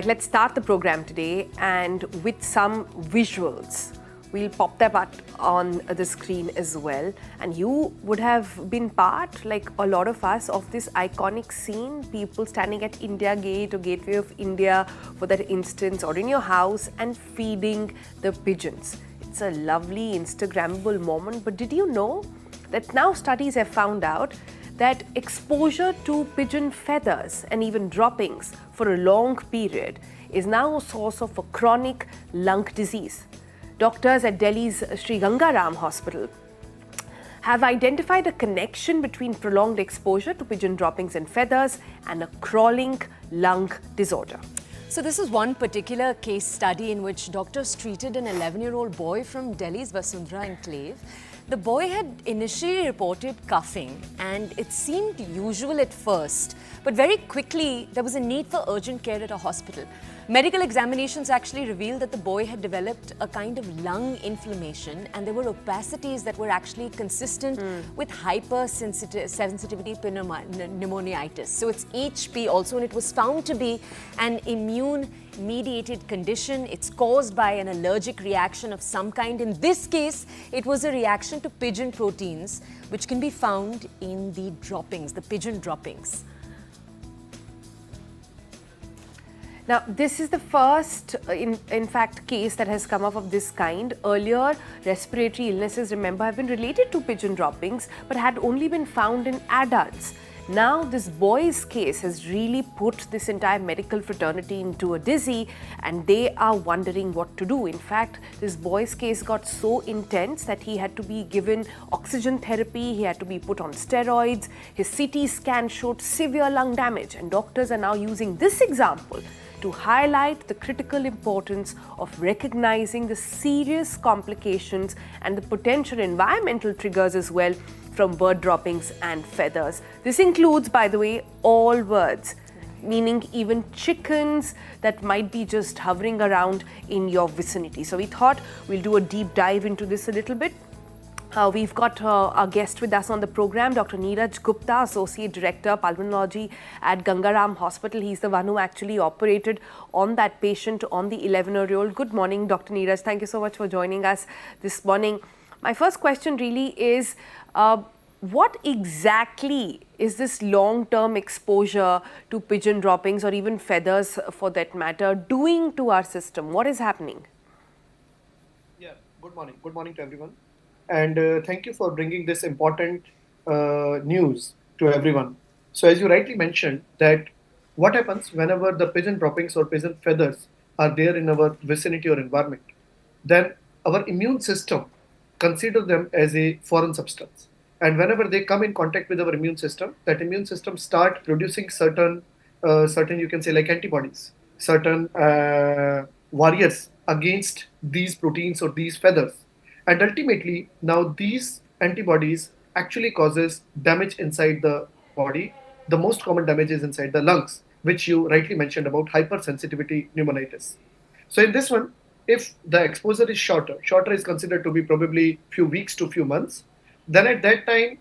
Let's start the program today and with some visuals. We'll pop them up on the screen as well. And you would have been part, like a lot of us, of this iconic scene. People standing at India Gate or Gateway of India for that instance, or in your house and feeding the pigeons. It's a lovely Instagrammable moment. But did you know that now studies have found out that exposure to pigeon feathers and even droppings for a long period is now a source of a chronic lung disease. Doctors at Delhi's Sri Gangaram Hospital have identified a connection between prolonged exposure to pigeon droppings and feathers and a crawling lung disorder. So this is one particular case study in which doctors treated an 11-year-old boy from Delhi's Vasundhara enclave. The boy had initially reported coughing and it seemed usual at first, but very quickly there was a need for urgent care at a hospital. Medical examinations actually revealed that the boy had developed a kind of lung inflammation and there were opacities that were actually consistent with hypersensitivity pneumonitis. So it's HP also, and it was found to be an immune-mediated condition. It's caused by an allergic reaction of some kind. In this case, it was a reaction to pigeon proteins, which can be found in the droppings, the pigeon droppings. Now, this is the first, in fact, case that has come up of this kind. Earlier, respiratory illnesses, remember, have been related to pigeon droppings, but had only been found in adults. Now, this boy's case has really put this entire medical fraternity into a dizzy, and they are wondering what to do. In fact, this boy's case got so intense that he had to be given oxygen therapy, he had to be put on steroids, his CT scan showed severe lung damage, and doctors are now using this example to highlight the critical importance of recognizing the serious complications and the potential environmental triggers as well from bird droppings and feathers. This includes, by the way, all birds, meaning even chickens that might be just hovering around in your vicinity. So we thought we'll do a deep dive into this a little bit. We've got our guest with us on the program, Dr. Neeraj Gupta, Associate Director, Pulmonology at Gangaram Hospital. He's the one who actually operated on that patient, on the 11-year-old. Good morning, Dr. Neeraj. Thank you so much for joining us this morning. My first question really is, what exactly is this long-term exposure to pigeon droppings or even feathers for that matter doing to our system? What is happening? Yeah, good morning. Good morning to everyone. And thank you for bringing this important news to everyone. So as you rightly mentioned, that what happens whenever the pigeon droppings or pigeon feathers are there in our vicinity or environment, then our immune system consider them as a foreign substance. And whenever they come in contact with our immune system, that immune system start producing certain you can say like antibodies, certain warriors against these proteins or these feathers. And ultimately, now these antibodies actually causes damage inside the body. The most common damage is inside the lungs, which you rightly mentioned about hypersensitivity pneumonitis. So in this one, if the exposure is shorter is considered to be probably few weeks to few months, then at that time,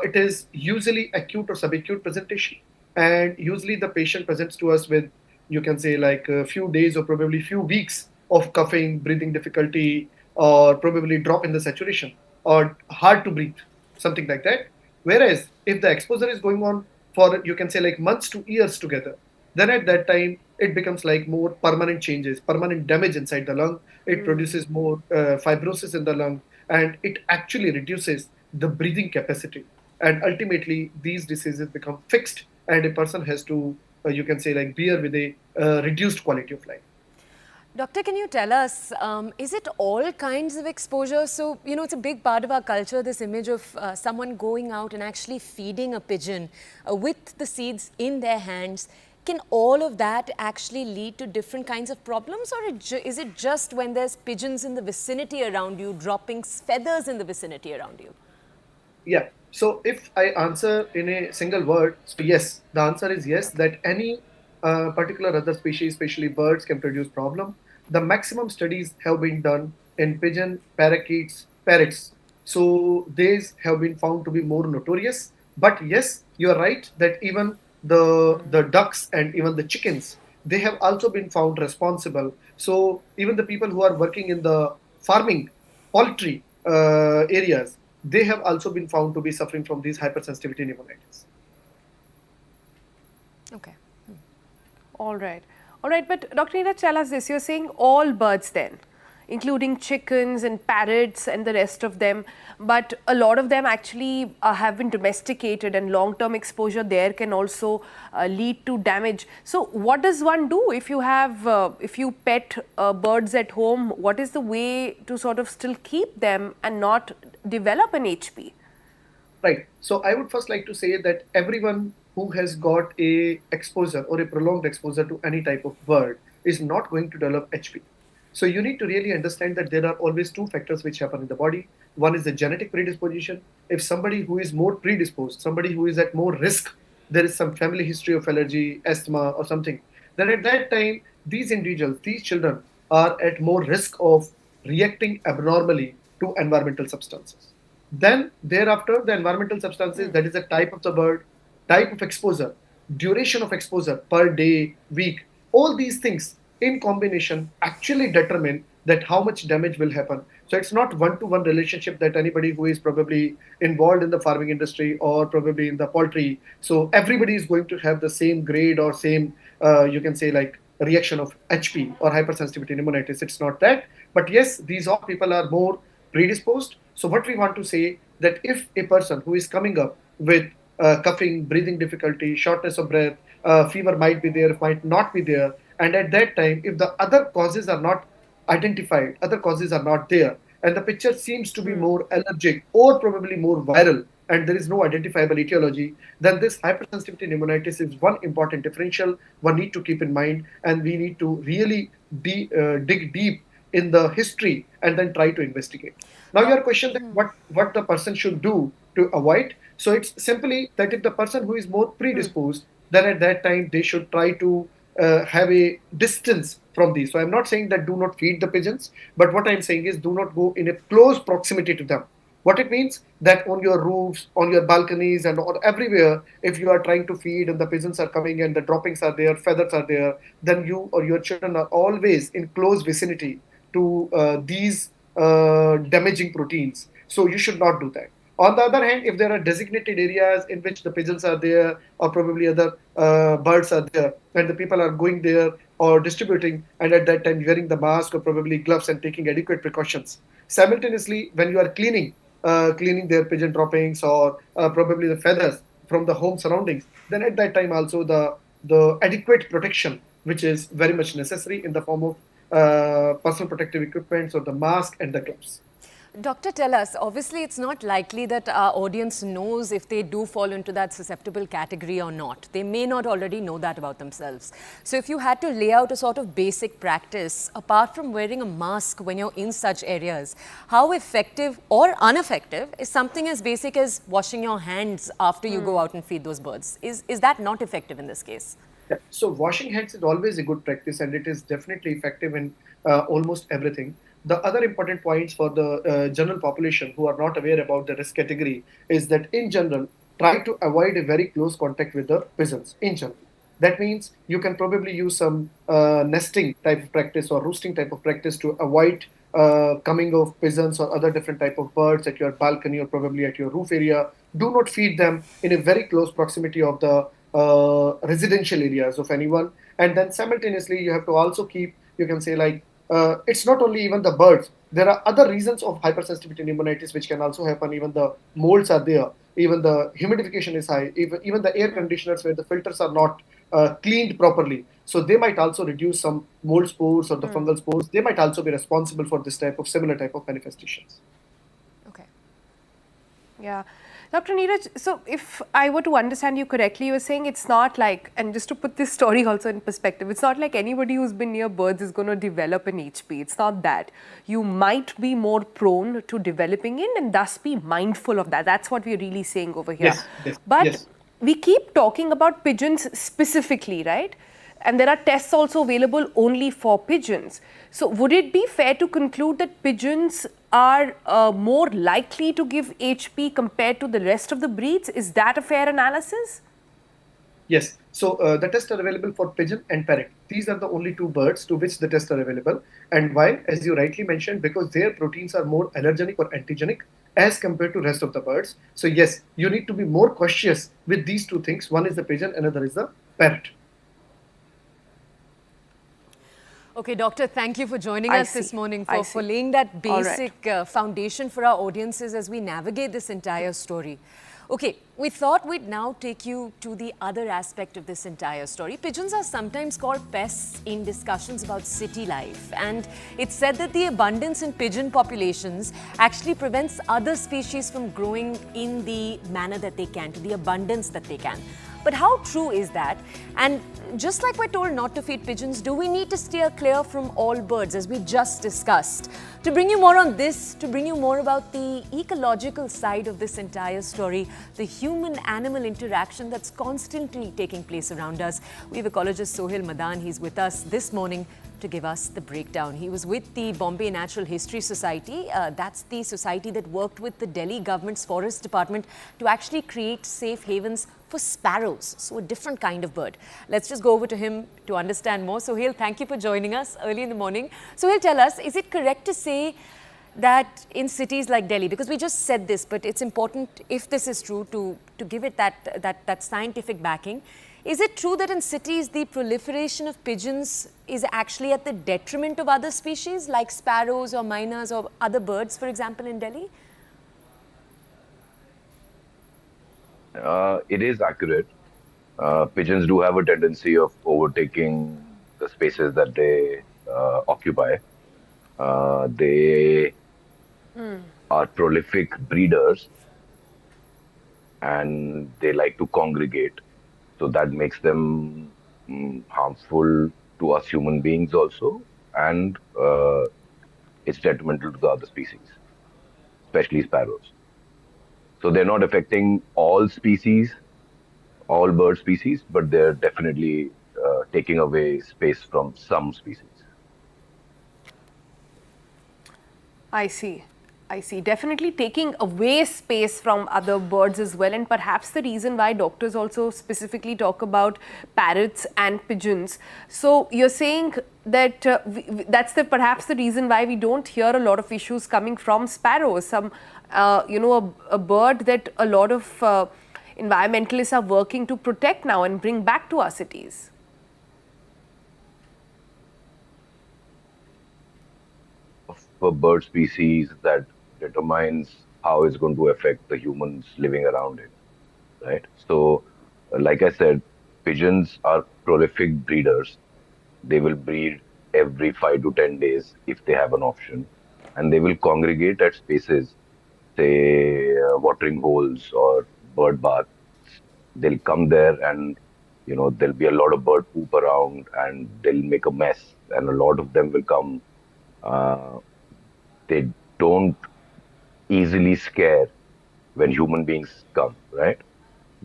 it is usually acute or subacute presentation. And usually the patient presents to us with, you can say like a few days or probably few weeks of coughing, breathing difficulty, or probably drop in the saturation or hard to breathe, something like that. Whereas if the exposure is going on for, you can say like months to years together, then at that time it becomes like more permanent changes, permanent damage inside the lung. It produces more fibrosis in the lung, and it actually reduces the breathing capacity. And ultimately these diseases become fixed and a person has to, you can say like bear with a reduced quality of life. Doctor, can you tell us, is it all kinds of exposure? So, you know, it's a big part of our culture, this image of someone going out and actually feeding a pigeon with the seeds in their hands. Can all of that actually lead to different kinds of problems, or is it just when there's pigeons in the vicinity around you, dropping feathers in the vicinity around you? Yeah. So if I answer in a single word, so yes, the answer is yes, that any particular other species, especially birds, can produce problem. The maximum studies have been done in pigeon, parakeets, parrots. So these have been found to be more notorious. But yes, you are right that even the ducks and even the chickens they have also been found responsible. So even the people who are working in the farming, poultry areas, they have also been found to be suffering from these hypersensitivity pneumonitis. Okay. All right. All right, but Dr. Neeraj, tell us this. You're saying all birds then, including chickens and parrots and the rest of them. But a lot of them actually have been domesticated, and long-term exposure there can also lead to damage. So what does one do if you have, if you pet birds at home? What is the way to sort of still keep them and not develop an HP? Right. So I would first like to say that everyone who has got a exposure or a prolonged exposure to any type of bird is not going to develop HP. So you need to really understand that there are always two factors which happen in the body. One is the genetic predisposition. If somebody who is more predisposed, somebody who is at more risk, there is some family history of allergy, asthma, or something, then at that time, these individuals, these children are at more risk of reacting abnormally to environmental substances. Then thereafter, the environmental substances, that is the type of the bird, type of exposure, duration of exposure per day, week, all these things in combination actually determine that how much damage will happen. So it's not one-to-one relationship that anybody who is probably involved in the farming industry or probably in the poultry, so everybody is going to have the same grade or same, you can say like reaction of HP or hypersensitivity pneumonitis. It's not that. But yes, these all people are more predisposed. So what we want to say that if a person who is coming up with coughing, breathing difficulty, shortness of breath, fever might be there, might not be there, and at that time, if the other causes are not identified, other causes are not there, and the picture seems to be more allergic or probably more viral, and there is no identifiable etiology, then this hypersensitivity pneumonitis is one important differential one need to keep in mind, and we need to really dig deep in the history and then try to investigate. Now, your question that what the person should do to avoid. So it's simply that if the person who is more predisposed, then at that time they should try to have a distance from these. So I'm not saying that do not feed the pigeons, but what I'm saying is do not go in a close proximity to them. What it means that on your roofs, on your balconies, and on everywhere, if you are trying to feed and the pigeons are coming and the droppings are there, feathers are there, then you or your children are always in close vicinity to these damaging proteins. So you should not do that. On the other hand, if there are designated areas in which the pigeons are there or probably other birds are there and the people are going there or distributing and at that time wearing the mask or probably gloves and taking adequate precautions. Simultaneously, when you are cleaning their pigeon droppings or probably the feathers from the home surroundings, then at that time also the adequate protection, which is very much necessary in the form of personal protective equipment, so the mask and the gloves. Doctor, tell us, obviously it's not likely that our audience knows if they do fall into that susceptible category or not. They may not already know that about themselves. So if you had to lay out a sort of basic practice, apart from wearing a mask when you're in such areas, how effective or ineffective is something as basic as washing your hands after you go out and feed those birds? Is that not effective in this case? Yeah. So washing hands is always a good practice and it is definitely effective in almost everything. The other important points for the general population who are not aware about the risk category is that in general, try to avoid a very close contact with the pigeons in general. That means you can probably use some nesting type of practice or roosting type of practice to avoid coming of pigeons or other different type of birds at your balcony or probably at your roof area. Do not feed them in a very close proximity of the residential areas of anyone. And then simultaneously, you have to also keep, you can say like, it's not only even the birds. There are other reasons of hypersensitivity pneumonitis which can also happen. Even the molds are there. Even the humidification is high. Even the air conditioners where the filters are not cleaned properly. So they might also reduce some mold spores or the fungal spores. They might also be responsible for this type of similar type of manifestations. Okay. Yeah. Dr. Neeraj, so if I were to understand you correctly, you were saying it's not like, and just to put this story also in perspective, it's not like anybody who's been near birds is going to develop an HP. It's not that. You might be more prone to developing it and thus be mindful of that. That's what we're really saying over here. Yes, but yes. we keep talking about pigeons specifically, right? And there are tests also available only for pigeons. So would it be fair to conclude that pigeons are more likely to give HP compared to the rest of the breeds? Is that a fair analysis? Yes. So the tests are available for pigeon and parrot. These are the only two birds to which the tests are available. And why? As you rightly mentioned, because their proteins are more allergenic or antigenic as compared to rest of the birds. So yes, you need to be more cautious with these two things. One is the pigeon, another is the parrot. Okay, Doctor, thank you for joining I us this see. morning, I for see. laying that All right. basic foundation for our audiences as we navigate this entire story. Okay, we thought we'd now take you to the other aspect of this entire story. Pigeons are sometimes called pests in discussions about city life, and it's said that the abundance in pigeon populations actually prevents other species from growing in the manner that they can, to the abundance that they can. But how true is that? And just like we're told not to feed pigeons, do we need to steer clear from all birds, as we just discussed? To bring you more on this, to bring you more about the ecological side of this entire story, the human-animal interaction that's constantly taking place around us, we have ecologist Sohail Madan. He's with us this morning to give us the breakdown. He was with the Bombay Natural History Society. That's the society that worked with the Delhi government's forest department to actually create safe havens for sparrows, so a different kind of bird. Let's just go over to him to understand more. Sohail, thank you for joining us early in the morning. Sohail, tell us, is it correct to say that in cities like Delhi, because we just said this, but it's important, if this is true, to give it that scientific backing. Is it true that in cities the proliferation of pigeons is actually at the detriment of other species like sparrows or miners or other birds, for example, in Delhi? It is accurate. Pigeons do have a tendency of overtaking the spaces that they occupy. They are prolific breeders and they like to congregate. So that makes them harmful to us human beings also, and it's detrimental to the other species, especially sparrows. So they're not affecting all species, all bird species, but they're definitely taking away space from some species. I see. I see. Definitely taking away space from other birds as well, and perhaps the reason why doctors also specifically talk about parrots and pigeons. So you're saying that that's perhaps the reason why we don't hear a lot of issues coming from sparrows. Some, a bird that a lot of environmentalists are working to protect now and bring back to our cities. Of a bird species that determines how it's going to affect the humans living around it, right? So, like I said, pigeons are prolific breeders. They will breed every 5 to 10 days if they have an option, and they will congregate at spaces, say watering holes or bird baths. They'll come there and there'll be a lot of bird poop around and they'll make a mess, and a lot of them will come. Uh, they don't easily scare when human beings come, right?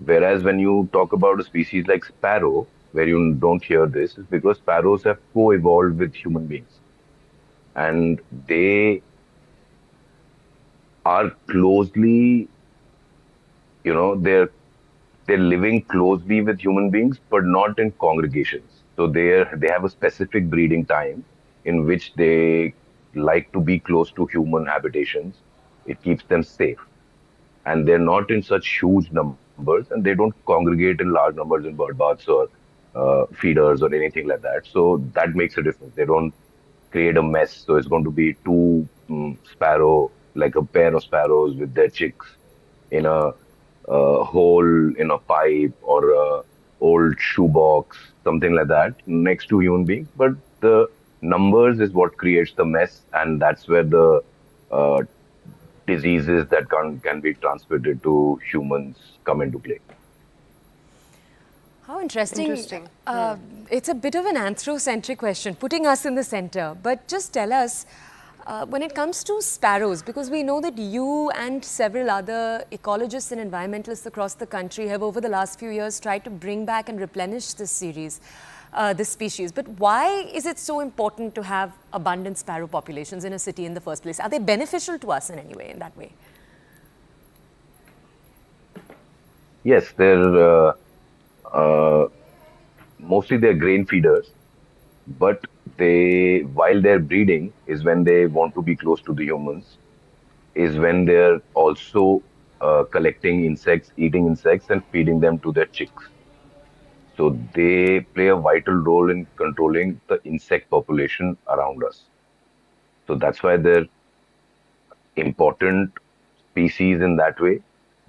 Whereas when you talk about a species like sparrow, where you don't hear this, is because sparrows have co-evolved with human beings, and they are closely, they're living closely with human beings, but not in congregations. So they have a specific breeding time in which they like to be close to human habitations. It keeps them safe, and they're not in such huge numbers, and they don't congregate in large numbers in bird baths or feeders or anything like that. So that makes a difference. They don't create a mess. So it's going to be two sparrow, like a pair of sparrows with their chicks in a hole in a pipe or a old shoebox, something like that, next to human beings. But the numbers is what creates the mess, and that's where the uh, diseases that can be transmitted to humans come into play. How interesting. Interesting. It's a bit of an anthrocentric question, putting us in the center. But just tell us, when it comes to sparrows, because we know that you and several other ecologists and environmentalists across the country have over the last few years tried to bring back and replenish this series, this species. But why is it so important to have abundant sparrow populations in a city in the first place? Are they beneficial to us in any way, in that way? Yes, they're mostly they're grain feeders, but while they're breeding is when they want to be close to the humans, is when they're also collecting insects, eating insects, and feeding them to their chicks. So they play a vital role in controlling the insect population around us. So that's why they're important species in that way.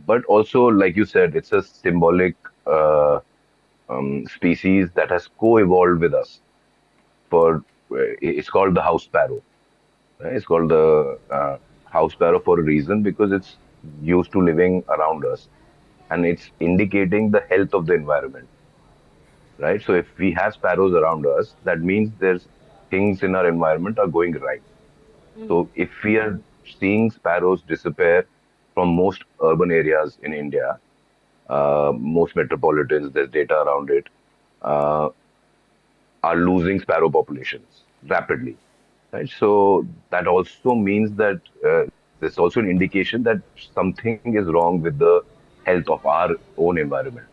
But also, like you said, it's a symbolic species that has co-evolved with us. For it's called the house sparrow. Right? It's called the house sparrow for a reason because it's used to living around us, and it's indicating the health of the environment. Right? So if we have sparrows around us, that means there's things in our environment are going right. So if we are seeing sparrows disappear from most urban areas in India, most metropolitans, there's data around it, uh, are losing sparrow populations rapidly. Right? So that also means that there's also an indication that something is wrong with the health of our own environment.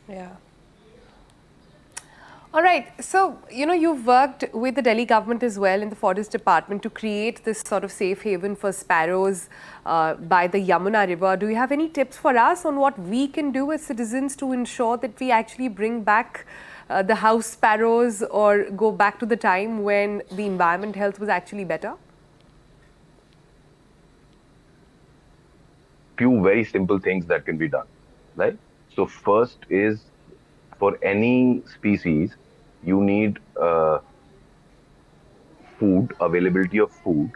Yeah. All right. So, you've worked with the Delhi government as well in the forest department to create this sort of safe haven for sparrows by the Yamuna River. Do you have any tips for us on what we can do as citizens to ensure that we actually bring back the house sparrows or go back to the time when the environment health was actually better? Few very simple things that can be done. Right? So first is for any species, you need food, availability of food,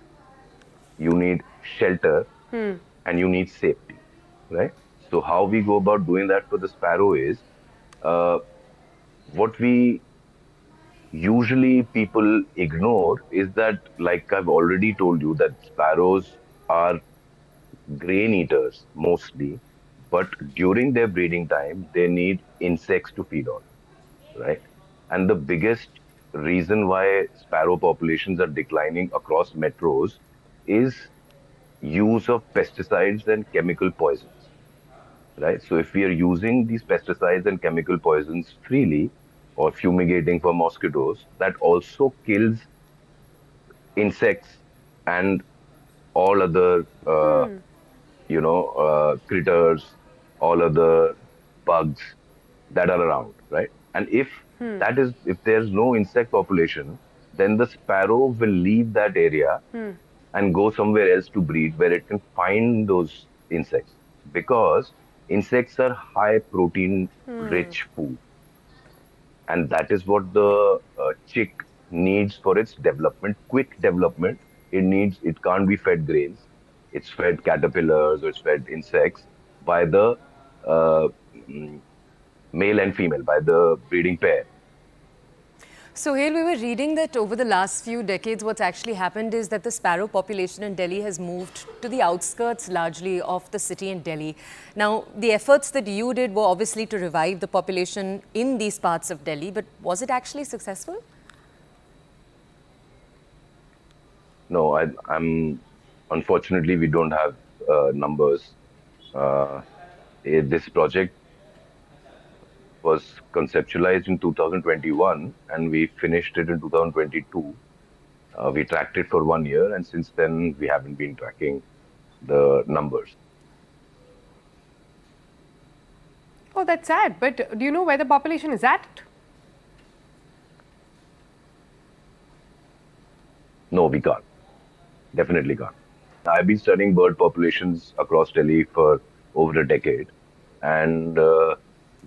you need shelter, and you need safety, right? So how we go about doing that for the sparrow is uh, what we usually people ignore is that, like I've already told you, that sparrows are grain eaters mostly, but during their breeding time, they need insects to feed on, right? And the biggest reason why sparrow populations are declining across metros is use of pesticides and chemical poisons, right? So if we are using these pesticides and chemical poisons freely or fumigating for mosquitoes, that also kills insects and all other critters, all other bugs that are around, right? And if there's no insect population, then the sparrow will leave that area and go somewhere else to breed where it can find those insects because insects are high protein rich food, and that is what the chick needs for its development, quick development. It can't be fed grains, it's fed caterpillars or it's fed insects by the uh, mm, male and female, by the breeding pair. Sohail, we were reading that over the last few decades, what's actually happened is that the sparrow population in Delhi has moved to the outskirts largely of the city in Delhi. Now, the efforts that you did were obviously to revive the population in these parts of Delhi, but was it actually successful? No, I'm unfortunately we don't have numbers. Uh, this project was conceptualized in 2021 and we finished it in 2022. We tracked it for 1 year, and since then we haven't been tracking the numbers. Oh, that's sad. But do you know where the population is at? No, we can't. Definitely can't. I've been studying bird populations across Delhi for over a decade, and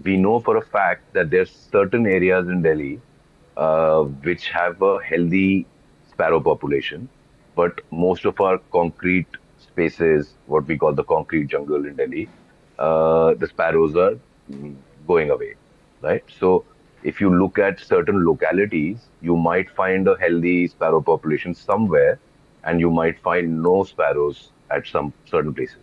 we know for a fact that there's certain areas in Delhi which have a healthy sparrow population, but most of our concrete spaces, what we call the concrete jungle in Delhi, the sparrows are going away, right? So if you look at certain localities, you might find a healthy sparrow population somewhere, and you might find no sparrows at some certain places.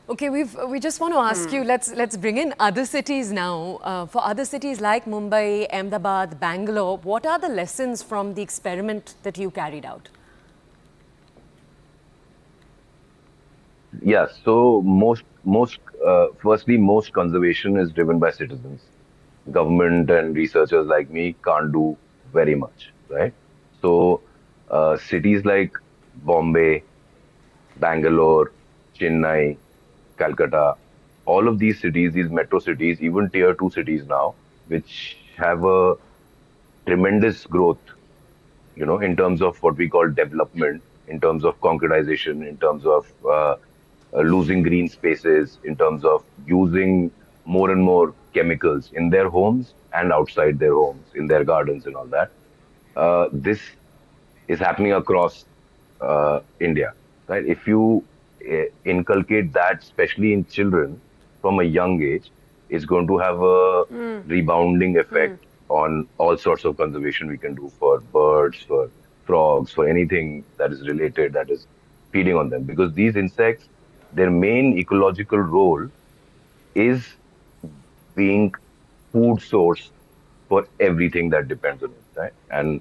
Okay, we just want to ask you, let's bring in other cities now. For other cities like Mumbai, Ahmedabad, Bangalore, what are the lessons from the experiment that you carried out? Yeah, so firstly, most conservation is driven by citizens, government and researchers like me can't do very much, right? So, cities like Bombay, Bangalore, Chennai, Calcutta, all of these cities, these metro cities, even tier two cities now, which have a tremendous growth, in terms of what we call development, in terms of concretization, in terms of losing green spaces, in terms of using more and more chemicals in their homes and outside their homes, in their gardens and all that. This is happening across India, right? If you inculcate that, especially in children from a young age, it's going to have a rebounding effect on all sorts of conservation we can do for birds, for frogs, for anything that is related, that is feeding on them. Because these insects, their main ecological role is being food source for everything that depends on it, right? And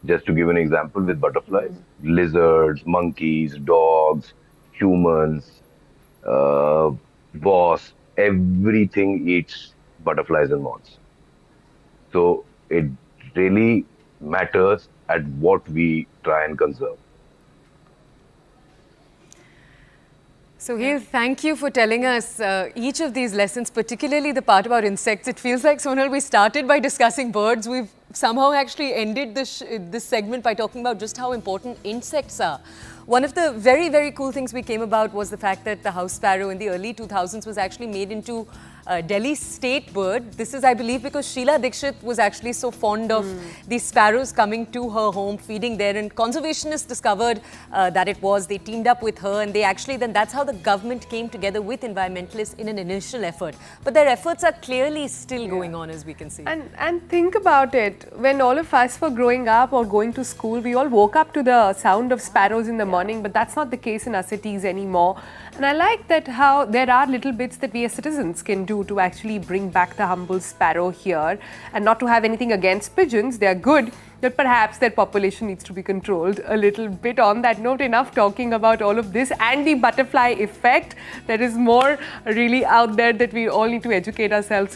just to give an example, with butterflies, lizards, monkeys, dogs, humans, uh, wasps, everything eats butterflies and moths. So it really matters at what we try and conserve. Sohail, thank you for telling us each of these lessons, particularly the part about insects. It feels like, Sonal, we started by discussing birds. We've somehow actually ended this segment by talking about just how important insects are. One of the very, very cool things we came about was the fact that the house sparrow in the early 2000s was actually made into Delhi's state bird. This is, I believe, because Sheila Dikshit was actually so fond of these sparrows coming to her home, feeding there, and conservationists discovered that it was. They teamed up with her, and they actually, then that's how the government came together with environmentalists in an initial effort. But their efforts are clearly still going on, as we can see. And think about it, when all of us were growing up or going to school, we all woke up to the sound of sparrows in the morning, but that's not the case in our cities anymore. And I like that how there are little bits that we as citizens can do to actually bring back the humble sparrow here, and not to have anything against pigeons. They are good, but perhaps their population needs to be controlled a little bit. On that note, enough talking about all of this and the butterfly effect. There is more really out there that we all need to educate ourselves